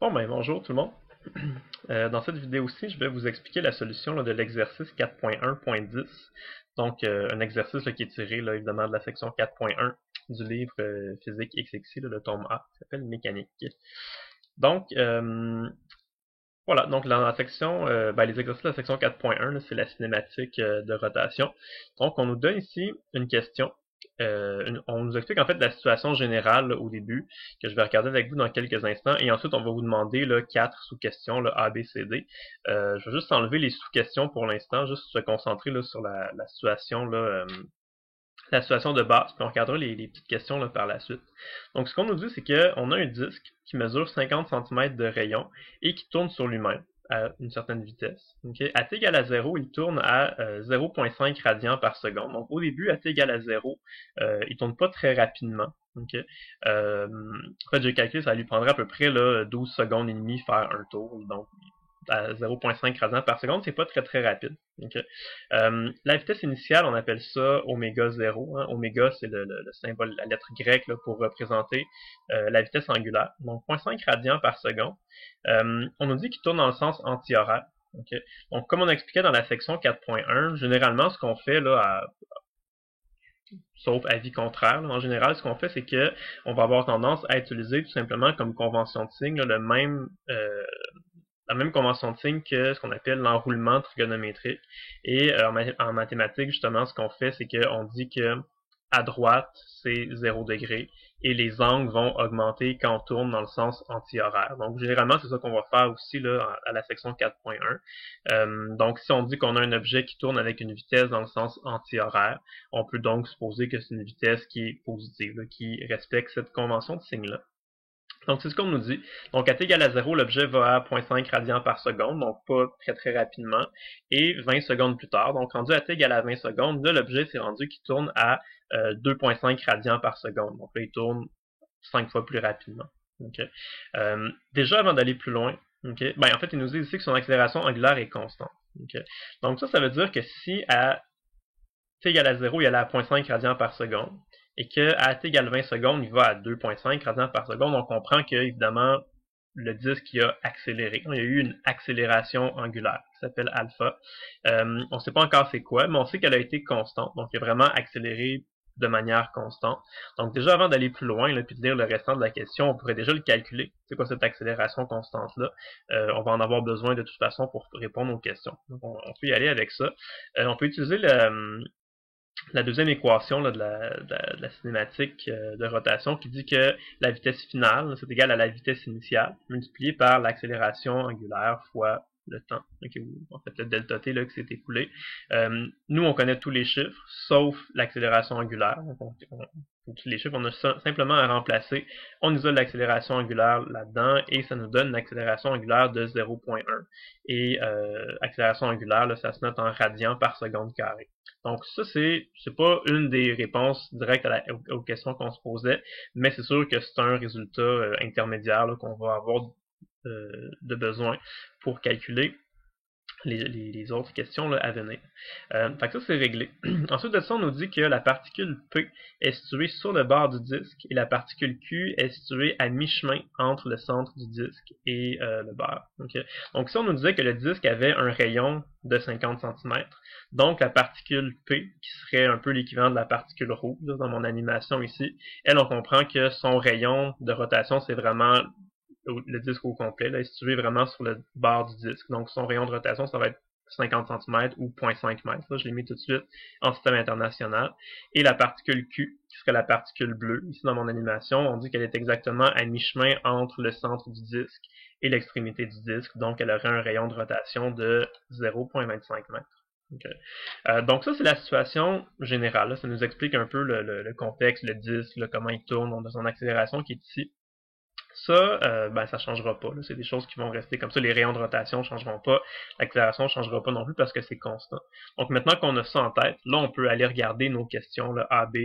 Bon, ben, bonjour tout le monde. Dans cette vidéo-ci, je vais vous expliquer la solution là, de l'exercice 4.1.10. Donc, un exercice là, qui est tiré là, évidemment de la section 4.1 du livre Physique XXI, là, le tome A, qui s'appelle Mécanique. Donc, voilà, donc dans la section, les exercices de la section 4.1, c'est la cinématique de rotation. Donc, on nous donne ici une question. On nous explique en fait la situation générale là, au début, que je vais regarder avec vous dans quelques instants, et ensuite on va vous demander là, 4 sous-questions, là, A, B, C, D. Je vais juste enlever les sous-questions pour l'instant, juste se concentrer là, sur la situation là, la situation de base, puis on regardera les petites questions là, par la suite. Donc ce qu'on nous dit, c'est qu'on a un disque qui mesure 50 cm de rayon et qui tourne sur lui-même à une certaine vitesse. Okay? À t égale à 0, il tourne à 0,5 radians par seconde. Donc au début, à t égale à 0, il tourne pas très rapidement. Okay? En fait, j'ai calculé, ça lui prendrait à peu près là, 12 secondes et demie faire un tour. Donc à 0,5 radians par seconde, c'est pas très très rapide. Okay? La vitesse initiale, on appelle ça oméga 0. Hein. Oméga, c'est le symbole, la lettre grecque là, pour représenter la vitesse angulaire. Donc 0,5 radians par seconde. On nous dit qu'il tourne dans le sens anti-horaire. Okay? Donc comme on expliquait dans la section 4.1, généralement ce qu'on fait là, sauf avis contraire, là, en général, ce qu'on fait, c'est que on va avoir tendance à utiliser tout simplement comme convention de signe là, la même convention de signe que ce qu'on appelle l'enroulement trigonométrique. Et en mathématiques, justement, ce qu'on fait, c'est qu'on dit que à droite, c'est 0 degré et les angles vont augmenter quand on tourne dans le sens anti-horaire. Donc, généralement, c'est ça qu'on va faire aussi là, à la section 4.1. Donc, si on dit qu'on a un objet qui tourne avec une vitesse dans le sens anti-horaire, on peut donc supposer que c'est une vitesse qui est positive, là, qui respecte cette convention de signe-là. Donc, c'est ce qu'on nous dit. Donc, à t égale à 0, l'objet va à 0,5 radians par seconde, donc pas très très rapidement. Et 20 secondes plus tard, donc rendu à t égale à 20 secondes, là, l'objet s'est rendu qui tourne à 2,5 radians par seconde. Donc là, il tourne 5 fois plus rapidement. Okay. Déjà, avant d'aller plus loin, okay, en fait, il nous dit ici que son accélération angulaire est constante. Okay. Donc ça veut dire que si à t égale à 0, il est à 0,5 radians par seconde, et qu'à t égale 20 secondes, il va à 2,5 radians par seconde, on comprend que, évidemment, le disque il a accéléré. Il y a eu une accélération angulaire qui s'appelle alpha. On ne sait pas encore c'est quoi, mais on sait qu'elle a été constante. Donc, il a vraiment accéléré de manière constante. Donc, déjà, avant d'aller plus loin, là, puis de lire le restant de la question, on pourrait déjà le calculer. C'est quoi cette accélération constante-là? On va en avoir besoin de toute façon pour répondre aux questions. Donc, on peut y aller avec ça. On peut utiliser la deuxième équation là, de la cinématique de rotation qui dit que la vitesse finale, c'est égal à la vitesse initiale, multipliée par l'accélération angulaire fois le temps, okay, en fait le delta t là, qui s'est écoulé. Nous, on connaît tous les chiffres, sauf l'accélération angulaire. Donc, tous les chiffres, on a simplement à remplacer. On isole l'accélération angulaire là-dedans et ça nous donne une accélération angulaire de 0,1. Et accélération angulaire, là, ça se note en radians par seconde carré. Donc ça, c'est pas une des réponses directes aux questions qu'on se posait, mais c'est sûr que c'est un résultat intermédiaire qu'on va avoir de besoin pour calculer les autres questions là, à venir. Fait que ça, c'est réglé. Ensuite de ça, on nous dit que la particule P est située sur le bord du disque et la particule Q est située à mi-chemin entre le centre du disque et le bord. Okay? Donc, si on nous disait que le disque avait un rayon de 50 cm, donc la particule P, qui serait un peu l'équivalent de la particule rouge là, dans mon animation ici, elle, on comprend que son rayon de rotation, c'est vraiment le disque au complet, là, est situé vraiment sur le bord du disque. Donc, son rayon de rotation, ça va être 50 cm ou 0,5 m. Là, je l'ai mis tout de suite en système international. Et la particule Q, qui serait la particule bleue, ici dans mon animation, on dit qu'elle est exactement à mi-chemin entre le centre du disque et l'extrémité du disque. Donc, elle aurait un rayon de rotation de 0,25 m. Okay. Donc ça, c'est la situation générale. Là. Ça nous explique un peu le contexte, le disque, là, comment il tourne, on a son accélération qui est ici. Ça, ça changera pas. C'est des choses qui vont rester comme ça. Les rayons de rotation ne changeront pas. L'accélération ne changera pas non plus parce que c'est constant. Donc maintenant qu'on a ça en tête, là, on peut aller regarder nos questions là, A, B,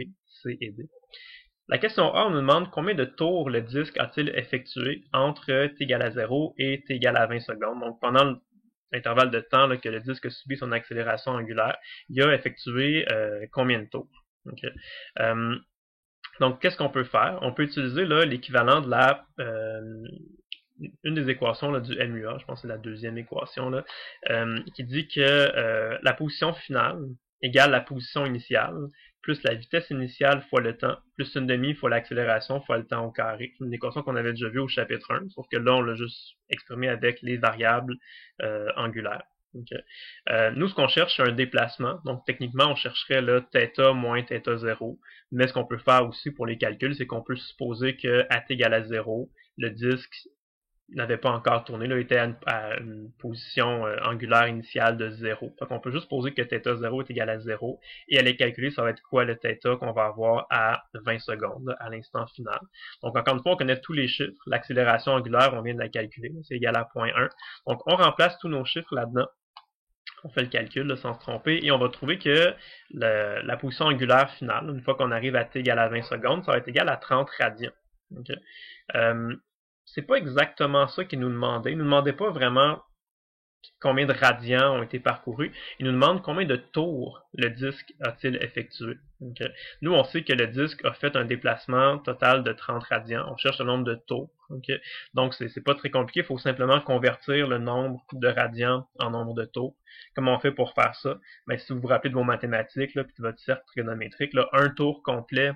C et D. La question A, on nous demande combien de tours le disque a-t-il effectué entre t égale à 0 et t égale à 20 secondes. Donc pendant l'intervalle de temps là, que le disque a subi son accélération angulaire, il a effectué combien de tours. Okay. Donc, qu'est-ce qu'on peut faire? On peut utiliser l'équivalent de une des équations là, du MUA, je pense que c'est la deuxième équation, là, qui dit que la position finale égale la position initiale, plus la vitesse initiale fois le temps, plus une demi fois l'accélération fois le temps au carré. C'est une équation qu'on avait déjà vue au chapitre 1, sauf que là, on l'a juste exprimé avec les variables angulaires. Okay. Nous, ce qu'on cherche, c'est un déplacement. Donc, techniquement, on chercherait là θ moins θ0. Mais ce qu'on peut faire aussi pour les calculs, c'est qu'on peut supposer que à t égale à 0, le disque n'avait pas encore tourné, là, était à une position angulaire initiale de 0. Donc, on peut juste poser que θ0 est égal à 0 et aller calculer ça va être quoi le θ qu'on va avoir à 20 secondes, là, à l'instant final. Donc, encore une fois, on connaît tous les chiffres. L'accélération angulaire, on vient de la calculer, c'est égal à 0.1. Donc, on remplace tous nos chiffres là-dedans. On fait le calcul là, sans se tromper et on va trouver que la position angulaire finale, une fois qu'on arrive à t égale à 20 secondes, ça va être égal à 30 radians. Okay. C'est pas exactement ça qu'il nous demandait. Il nous demandait pas vraiment combien de radians ont été parcourus. Il nous demande combien de tours le disque a-t-il effectué. Okay. Nous, on sait que le disque a fait un déplacement total de 30 radians. On cherche le nombre de tours. Okay. Donc, c'est pas très compliqué. Il faut simplement convertir le nombre de radians en nombre de tours. Comment on fait pour faire ça? Ben, si vous vous rappelez de vos mathématiques, là, puis de votre cercle trigonométrique, là, un tour complet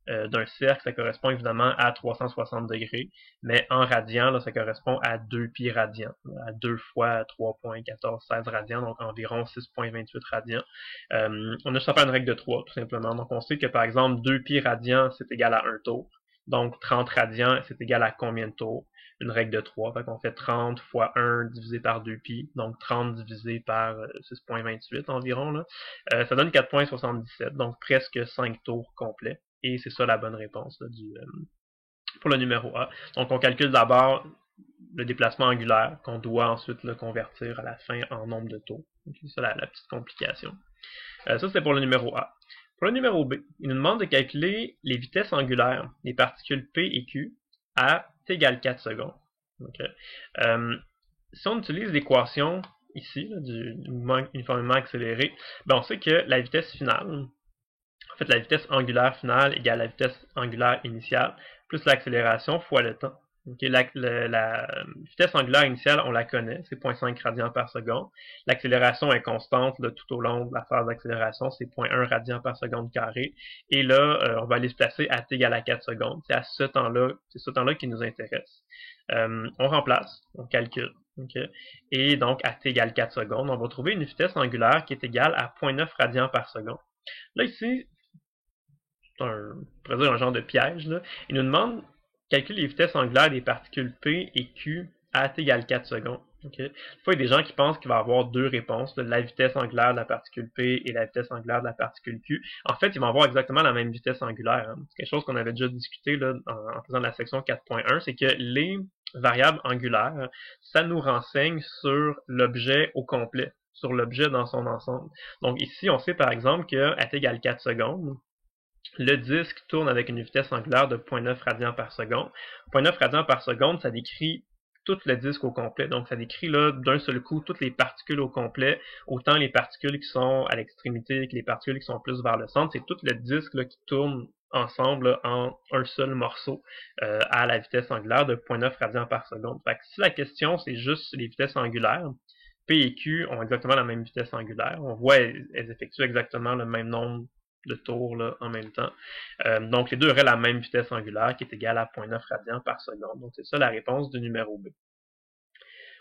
d'un cercle, ça correspond évidemment à 360 degrés, mais en radians, là, ça correspond à 2 pi radians, à 2 fois 3.1416 radians, donc environ 6.28 radians. On a juste à faire une règle de 3, tout simplement. Donc on sait que par exemple 2 pi radians, c'est égal à 1 tour. Donc 30 radians, c'est égal à combien de tours? Une règle de 3. Fait qu'on fait 30 fois 1 divisé par 2 pi, donc 30 divisé par 6.28 environ. Là. Ça donne 4.77, donc presque 5 tours complets. Et c'est ça la bonne réponse là, pour le numéro A. Donc on calcule d'abord le déplacement angulaire qu'on doit ensuite le convertir à la fin en nombre de tours. C'est ça la petite complication. Ça c'est pour le numéro A. Pour le numéro B, il nous demande de calculer les vitesses angulaires des particules P et Q à t égale 4 secondes. Okay. Si on utilise l'équation ici là, du mouvement uniformément accéléré, ben on sait que la vitesse finale, en fait la vitesse angulaire finale égale la vitesse angulaire initiale plus l'accélération fois le temps. Okay, la vitesse angulaire initiale, on la connaît, c'est 0.5 radians par seconde. L'accélération est constante là, tout au long de la phase d'accélération, c'est 0.1 radians par seconde carré. Et là, on va aller se placer à t égale à 4 secondes. C'est à ce temps-là, c'est ce temps-là qui nous intéresse. On remplace, on calcule. Okay. Et donc, à t égale 4 secondes, on va trouver une vitesse angulaire qui est égale à 0.9 radians par seconde. Là, ici, c'est on pourrait dire un genre de piège. Là. Il nous demande calculer les vitesses angulaires des particules P et Q à t égale 4 secondes. Okay. Des fois, il y a des gens qui pensent qu'il va y avoir deux réponses, la vitesse angulaire de la particule P et la vitesse angulaire de la particule Q. En fait, ils vont avoir exactement la même vitesse angulaire. Hein. C'est quelque chose qu'on avait déjà discuté là, en faisant la section 4.1, c'est que les variables angulaires, ça nous renseigne sur l'objet au complet, sur l'objet dans son ensemble. Donc ici, on sait par exemple qu'à t égale 4 secondes, le disque tourne avec une vitesse angulaire de 0.9 radians par seconde. 0.9 radians par seconde, ça décrit tout le disque au complet. Donc, ça décrit là d'un seul coup toutes les particules au complet, autant les particules qui sont à l'extrémité que les particules qui sont plus vers le centre. C'est tout le disque là, qui tourne ensemble là, en un seul morceau à la vitesse angulaire de 0.9 radians par seconde. Fait que si la question, c'est juste les vitesses angulaires, P et Q ont exactement la même vitesse angulaire. On voit elles effectuent exactement le même nombre de tours là, en même temps. Donc, les deux auraient la même vitesse angulaire qui est égale à 0.9 radians par seconde. Donc, c'est ça la réponse du numéro B.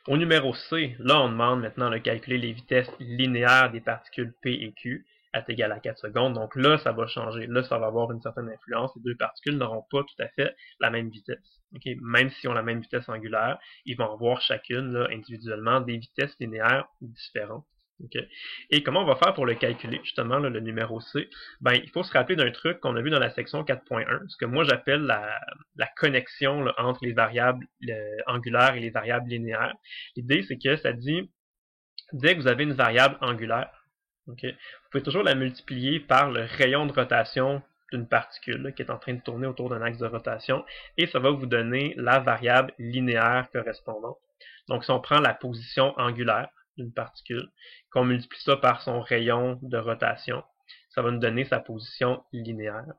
Au numéro C, là, on demande maintenant de calculer les vitesses linéaires des particules P et Q à t égale à 4 secondes. Donc là, ça va changer. Là, ça va avoir une certaine influence. Les deux particules n'auront pas tout à fait la même vitesse. Okay? Même s'ils ont la même vitesse angulaire, ils vont avoir chacune là, individuellement des vitesses linéaires différentes. Okay. Et comment on va faire pour le calculer, justement, là, le numéro C? Ben, il faut se rappeler d'un truc qu'on a vu dans la section 4.1, ce que moi j'appelle la connexion là, entre les variables angulaires et les variables linéaires. L'idée, c'est que ça dit, dès que vous avez une variable angulaire, okay, vous pouvez toujours la multiplier par le rayon de rotation d'une particule là, qui est en train de tourner autour d'un axe de rotation, et ça va vous donner la variable linéaire correspondante. Donc, si on prend la position angulaire d'une particule, qu'on multiplie ça par son rayon de rotation, ça va nous donner sa position linéaire.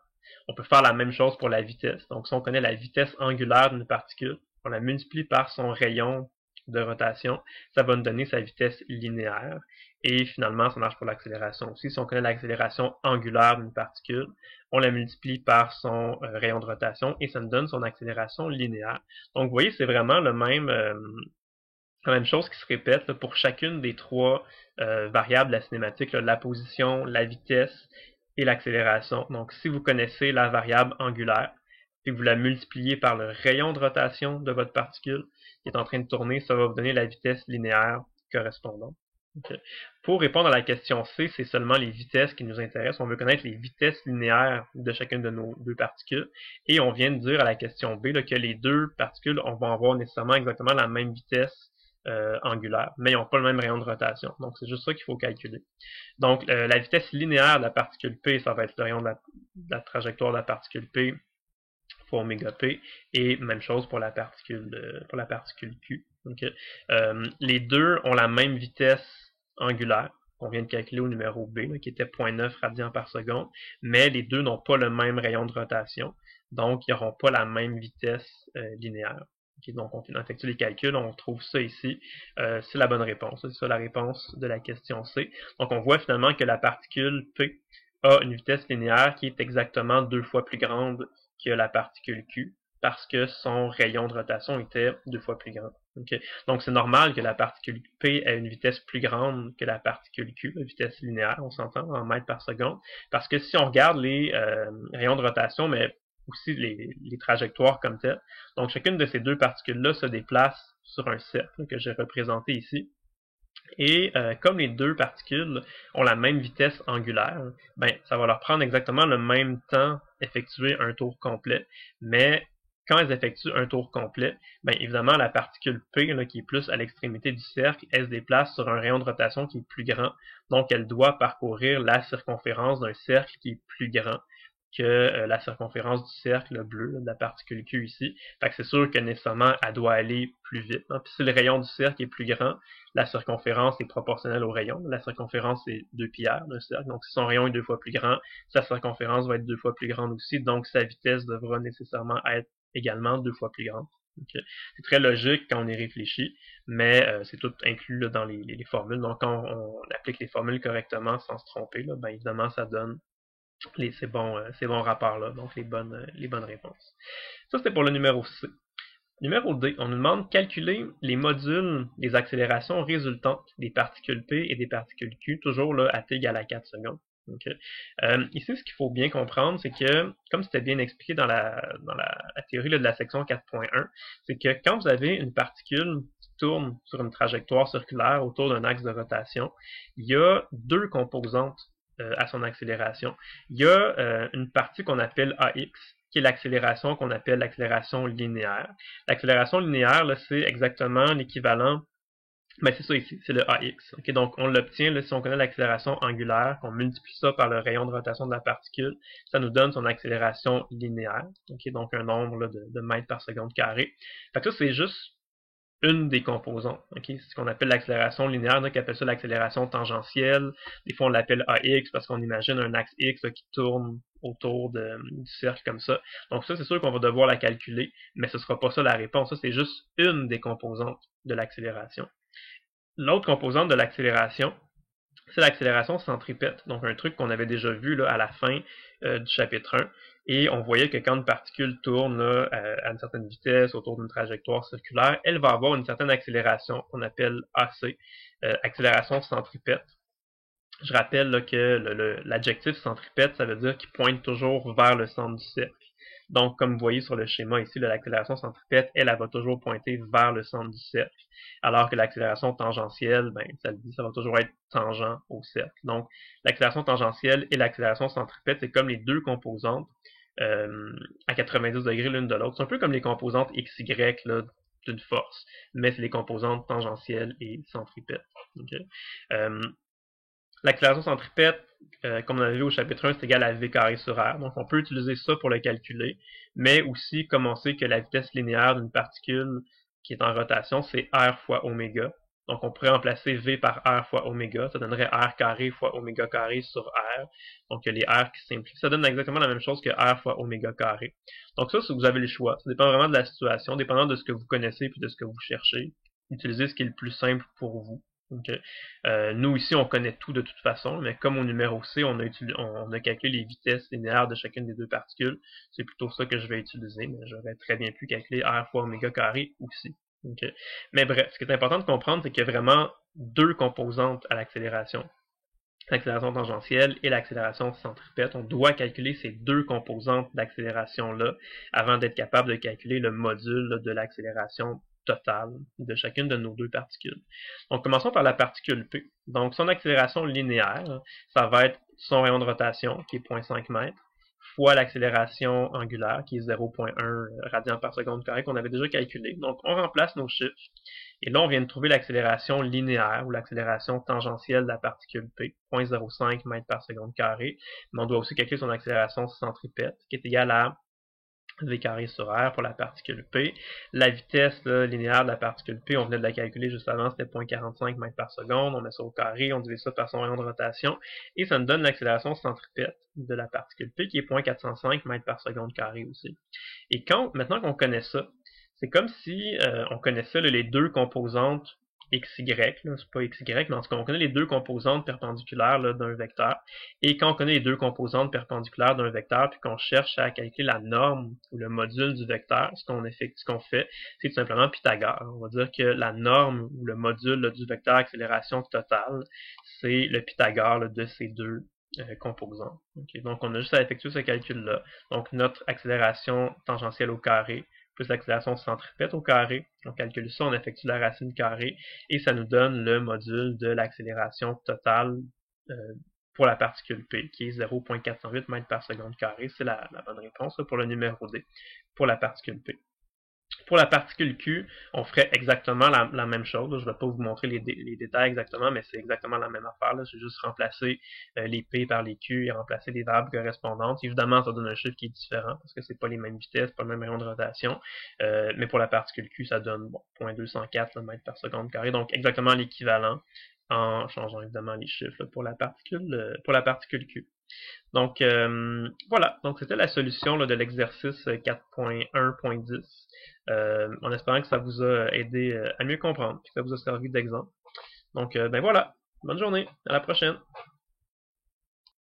On peut faire la même chose pour la vitesse. Donc, si on connaît la vitesse angulaire d'une particule, on la multiplie par son rayon de rotation, ça va nous donner sa vitesse linéaire. Et finalement, ça marche pour l'accélération aussi. Si on connaît l'accélération angulaire d'une particule, on la multiplie par son rayon de rotation et ça nous donne son accélération linéaire. Donc, vous voyez, c'est vraiment la même chose qui se répète là, pour chacune des trois variables de la cinématique, là, la position, la vitesse et l'accélération. Donc, si vous connaissez la variable angulaire, puis que vous la multipliez par le rayon de rotation de votre particule qui est en train de tourner, ça va vous donner la vitesse linéaire correspondante. Okay. Pour répondre à la question C, c'est seulement les vitesses qui nous intéressent. On veut connaître les vitesses linéaires de chacune de nos deux particules. Et on vient de dire à la question B là, que les deux particules vont avoir nécessairement exactement la même vitesse angulaire, mais ils n'ont pas le même rayon de rotation. Donc, c'est juste ça qu'il faut calculer. Donc, la vitesse linéaire de la particule P, ça va être le rayon de la trajectoire de la particule P fois oméga P, et même chose pour la particule Q. Okay. Les deux ont la même vitesse angulaire, qu'on vient de calculer au numéro B, là, qui était 0.9 radians par seconde, mais les deux n'ont pas le même rayon de rotation, donc ils n'auront pas la même vitesse linéaire. Okay, donc on effectue les calculs, on trouve ça ici, c'est la bonne réponse, c'est ça la réponse de la question C. Donc on voit finalement que la particule P a une vitesse linéaire qui est exactement 2 fois plus grande que la particule Q, parce que son rayon de rotation était 2 fois plus grand. Okay. Donc c'est normal que la particule P ait une vitesse plus grande que la particule Q, la vitesse linéaire, on s'entend, en mètres par seconde, parce que si on regarde les rayons de rotation, mais aussi les trajectoires comme telles, donc chacune de ces deux particules-là se déplace sur un cercle que j'ai représenté ici. Et comme les deux particules ont la même vitesse angulaire, ben, ça va leur prendre exactement le même temps d'effectuer un tour complet, mais quand elles effectuent un tour complet, ben, évidemment, la particule P, là, qui est plus à l'extrémité du cercle, elle se déplace sur un rayon de rotation qui est plus grand, donc elle doit parcourir la circonférence d'un cercle qui est plus grand que la circonférence du cercle bleu là, de la particule Q ici. Fait que c'est sûr que nécessairement, elle doit aller plus vite. Hein. Puis si le rayon du cercle est plus grand, la circonférence est proportionnelle au rayon. La circonférence, c'est 2 pi-r d'un cercle. Donc si son rayon est 2 fois plus grand, sa circonférence va être 2 fois plus grande aussi. Donc sa vitesse devra nécessairement être également 2 fois plus grande. Okay. C'est très logique quand on y réfléchit, mais c'est tout inclus là, dans les formules. Donc quand on applique les formules correctement sans se tromper, là, ben, évidemment, ça donne ces bons rapports-là, donc les bonnes réponses. Ça, c'était pour le numéro C. Numéro D, on nous demande de calculer les modules des accélérations résultantes des particules P et des particules Q, toujours là, à t égale à 4 secondes. Okay. Ici, ce qu'il faut bien comprendre, c'est que, comme c'était bien expliqué dans la théorie là, de la section 4.1, c'est que quand vous avez une particule qui tourne sur une trajectoire circulaire autour d'un axe de rotation, il y a deux composantes à son accélération. Il y a une partie qu'on appelle AX, qui est l'accélération qu'on appelle l'accélération linéaire. L'accélération linéaire, c'est exactement l'équivalent, ben c'est ça ici, c'est le AX. Okay, donc on l'obtient si on connaît l'accélération angulaire, qu'on multiplie ça par le rayon de rotation de la particule, ça nous donne son accélération linéaire, okay, donc un nombre là, de mètres par seconde carré. Fait que ça, c'est juste une des composantes. Okay? C'est ce qu'on appelle l'accélération linéaire, qui appelle ça l'accélération tangentielle. Des fois, on l'appelle AX parce qu'on imagine un axe X là, qui tourne autour du cercle comme ça. Donc ça, c'est sûr qu'on va devoir la calculer, mais ce ne sera pas ça la réponse. Ça, c'est juste une des composantes de l'accélération. L'autre composante de l'accélération, c'est l'accélération centripète, donc un truc qu'on avait déjà vu là, à la fin du chapitre 1, et on voyait que quand une particule tourne là, à une certaine vitesse autour d'une trajectoire circulaire, elle va avoir une certaine accélération qu'on appelle AC, accélération centripète. Je rappelle là, que l'adjectif centripète, ça veut dire qu'il pointe toujours vers le centre du cercle. Donc, comme vous voyez sur le schéma ici, l'accélération centripète, elle va toujours pointer vers le centre du cercle. Alors que l'accélération tangentielle, ben, ça le dit, ça va toujours être tangent au cercle. Donc, l'accélération tangentielle et l'accélération centripète, c'est comme les deux composantes à 90 degrés l'une de l'autre. C'est un peu comme les composantes XY là, d'une force, mais c'est les composantes tangentielles et centripètes. Okay? L'accélération centripète, comme on avait vu au chapitre 1, c'est égal à v carré sur r. Donc, on peut utiliser ça pour le calculer, mais aussi, comme on sait que la vitesse linéaire d'une particule qui est en rotation, c'est r fois oméga. Donc on pourrait remplacer V par R fois oméga, ça donnerait R carré fois oméga carré sur R. Donc il y a les R qui simplifient, ça donne exactement la même chose que R fois oméga carré. Donc ça, vous avez le choix, ça dépend vraiment de la situation, dépendant de ce que vous connaissez puis de ce que vous cherchez. Utilisez ce qui est le plus simple pour vous. Okay. Nous ici, on connaît tout de toute façon, mais comme au numéro C, on a calculé les vitesses linéaires de chacune des deux particules. C'est plutôt ça que je vais utiliser, mais j'aurais très bien pu calculer R fois oméga carré aussi. Okay. Mais bref, ce qui est important de comprendre, c'est qu'il y a vraiment deux composantes à l'accélération. L'accélération tangentielle et l'accélération centripète. On doit calculer ces deux composantes d'accélération-là avant d'être capable de calculer le module de l'accélération totale de chacune de nos deux particules. Donc, commençons par la particule P. Donc, son accélération linéaire, ça va être son rayon de rotation, qui est 0,5 m, fois l'accélération angulaire, qui est 0,1 radian par seconde carré, qu'on avait déjà calculé. Donc, on remplace nos chiffres. Et là, on vient de trouver l'accélération linéaire ou l'accélération tangentielle de la particule P, 0,05 m par seconde carré. Mais on doit aussi calculer son accélération centripète, qui est égale à V carré sur R pour la particule P. La vitesse linéaire de la particule P, on venait de la calculer juste avant, c'était 0,45 m par seconde. On met ça au carré, on divise ça par son rayon de rotation, et ça nous donne l'accélération centripète de la particule P, qui est 0,405 m par seconde carré aussi. Et maintenant qu'on connaît ça, c'est comme si on connaissait les deux composantes XY, c'est pas XY, mais en tout cas on connaît les deux composantes perpendiculaires d'un vecteur. Et quand on connaît les deux composantes perpendiculaires d'un vecteur, puis qu'on cherche à calculer la norme ou le module du vecteur, ce qu'on fait, c'est tout simplement Pythagore. On va dire que la norme ou le module du vecteur accélération totale, c'est le Pythagore de ces deux composantes. Okay? Donc on a juste à effectuer ce calcul-là. Donc notre accélération tangentielle au carré plus l'accélération centripète au carré. On calcule ça, on effectue la racine carrée et ça nous donne le module de l'accélération totale pour la particule P, qui est 0,408 m par seconde carré. C'est la bonne réponse pour le numéro D, pour la particule P. Pour la particule Q, on ferait exactement la même chose. Je ne vais pas vous montrer les détails exactement, mais c'est exactement la même affaire. C'est juste remplacer les P par les Q et remplacer les variables correspondantes. Évidemment, ça donne un chiffre qui est différent parce que c'est pas les mêmes vitesses, pas le même rayon de rotation. Mais pour la particule Q, ça donne 0,204 m par seconde carré, donc exactement l'équivalent en changeant évidemment les chiffres pour la particule Q. Donc voilà, donc c'était la solution de l'exercice 4.1.10, en espérant que ça vous a aidé à mieux comprendre, que ça vous a servi d'exemple. Donc ben voilà, bonne journée, à la prochaine.